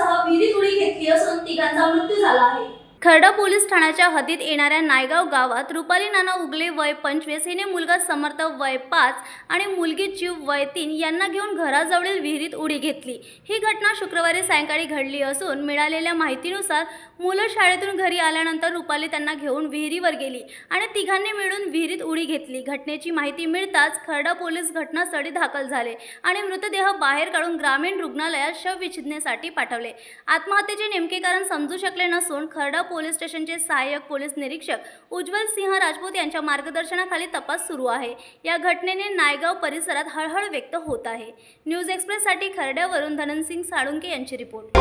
यांच्यासह विहिरीत उडी घेतली असून तिघांचा मृत्यू झाला आहे। खर्डा पोलीस ठाण्याच्या हद्दीत येणाऱ्या नायगाव गावात रुपाली नाना उगले वय 25 हिने मुलगा समर्थ वय 5 आणि मुलगी जीव वय 3 यांना घेऊन घराजवळील विहिरीत उडी घेतली। ही घटना शुक्रवारी सायंकाळी घडली असून मिळालेल्या माहितीनुसार मुलं शाळेतून घरी आल्यानंतर रुपाली त्यांना घेऊन विहिरीवर गेली आणि तिघांनी मिळून विहिरीत उडी घेतली। घटनेची माहिती मिळताच खर्डा पोलीस घटनास्थळी दाखल झाले आणि मृतदेह बाहेर काढून ग्रामीण रुग्णालयात शवविच्छेदनासाठी पाठवले। आत्महत्येचे नेमके कारण समजू शकले नसून खर्डा पोलीस स्टेशनचे सहाय्यक पोलीस निरीक्षक उज्ज्वल सिंह राजपूत यांच्या मार्गदर्शनाखाली तपास सुरू आहे। या घटनेने नायगाव परिसरात हळहळ व्यक्त होत आहे। न्यूज एक्सप्रेससाठी खर्ड्यावरून धनंसिंग साळुंके यांची रिपोर्ट।